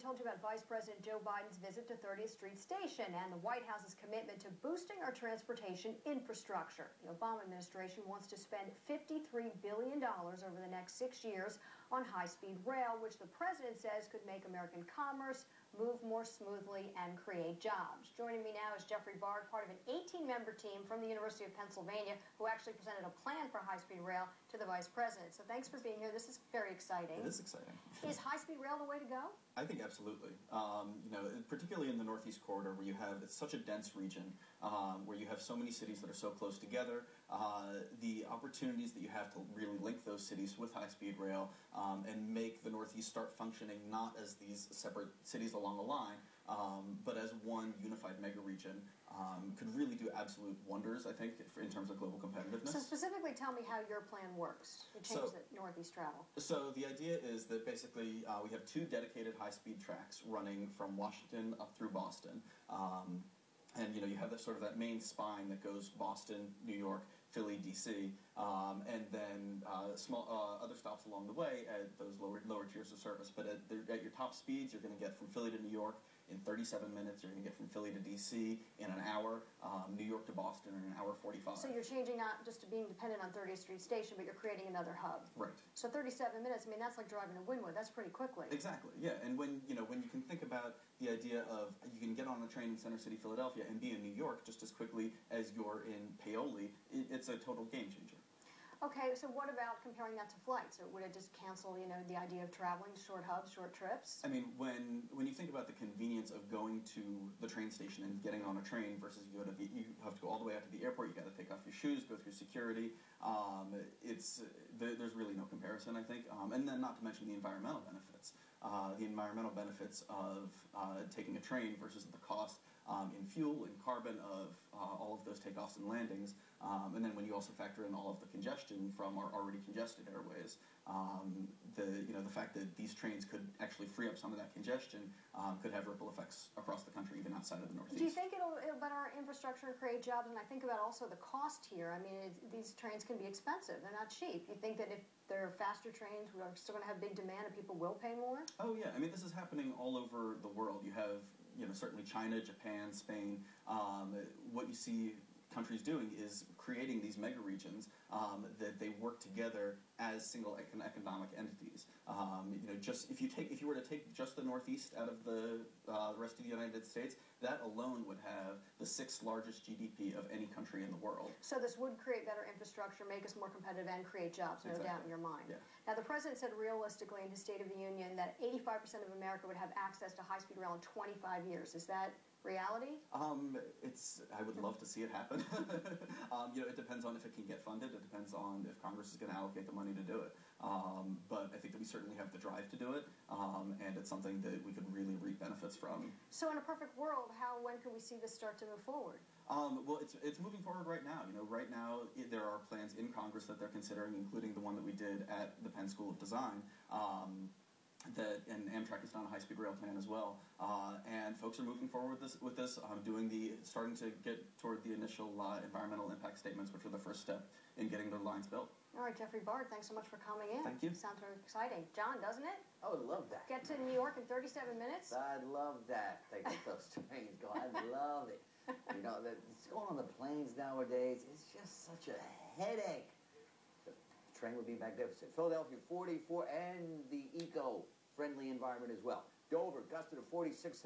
told you about Vice President Joe Biden's visit to 30th Street Station and the White House's commitment to boosting our transportation infrastructure. The Obama administration wants to spend $53 billion over the next 6 years on high-speed rail, which the president says could make American commerce move more smoothly and create jobs. Joining me now is Jeffrey Bard, part of an 18-member team from the University of Pennsylvania, who actually presented a plan for high-speed rail to the Vice President. So thanks for being here. This is very exciting. It is exciting. Is high-speed rail the way to go? I think absolutely. Particularly in the Northeast Corridor, where it's such a dense region, where you have so many cities that are so close together, the opportunities that you have to really link those cities with high-speed rail and make the Northeast start functioning not as these separate cities along a line, but as one unified mega region, could really do absolute wonders, I think, in terms of global competitiveness. So specifically tell me how your plan works to change the Northeast travel. So the idea is that basically we have two dedicated high-speed tracks running from Washington up through Boston. And you have that main spine that goes Boston, New York, Philly, D.C., and then small other stops along the way at those lower tiers of service. But at your top speeds, you're going to get from Philly to New York in 37 minutes. You're going to get from Philly to D.C. in an hour, New York to Boston in an hour 45. So you're changing not just to being dependent on 30th Street Station, but you're creating another hub. Right. So 37 minutes, I mean, that's like driving to Wynwood. That's pretty quickly. Exactly, yeah. And when you can think about the idea of you can get on a train in Center City, Philadelphia, and be in New York just as quickly as you're in Paoli, it's a total game changer. Okay, so what about comparing that to flights? Or would it just cancel, the idea of traveling, short hubs, short trips? I mean, when you think about the convenience of going to the train station and getting on a train versus you have to go all the way out to the airport, you got to take off your shoes, go through security. There's really no comparison, I think. And then not to mention the environmental benefits. The environmental benefits of taking a train versus the cost in fuel and carbon of all of those takeoffs and landings. And then when you also factor in all of the congestion from our already congested airways, the fact that these trains could actually free up some of that congestion could have ripple effects across the country, even outside of the Northeast. Do you think it'll better our infrastructure and create jobs? And I think about also the cost here. I mean, these trains can be expensive. They're not cheap. You think that if there are faster trains, we're still going to have big demand and people will pay more? Oh, yeah. I mean, this is happening all over the world. You have, certainly China, Japan, Spain. What you see countries doing is creating these mega regions that they work together as single economic entities. If you were to take just the Northeast out of the rest of the United States, that alone would have the 6th largest GDP of any country in the world. So this would create better infrastructure, make us more competitive, and create jobs, no doubt in your mind. Yeah. Now, the president said realistically in his State of the Union that 85% of America would have access to high-speed rail in 25 years. Is that reality? I would love to see it happen. It depends on if it can get funded. It depends on if Congress is going to allocate the money to do it. But I think that we certainly have the drive to do it, and it's something that we could really reap benefits from. So in a perfect world, when can we see this start to move forward? Well, it's moving forward right now. Right now there are plans in Congress that they're considering, including the one that we did at the Penn School of Design. And Amtrak has done a high-speed rail plan as well, and folks are moving forward with this, starting to get toward the initial environmental impact statements, which are the first step in getting their lines built. All right, Jeffrey Bard, thanks so much for coming in. Thank you. Sounds very exciting. John, doesn't it? Oh, I love that. Get to New York in 37 minutes? I love that. They get those trains going. I love it. It's going on the planes nowadays. It's just such a headache. The train would be magnificent. Philadelphia, 44, and the eco-friendly environment as well. Dover, gusted to 46.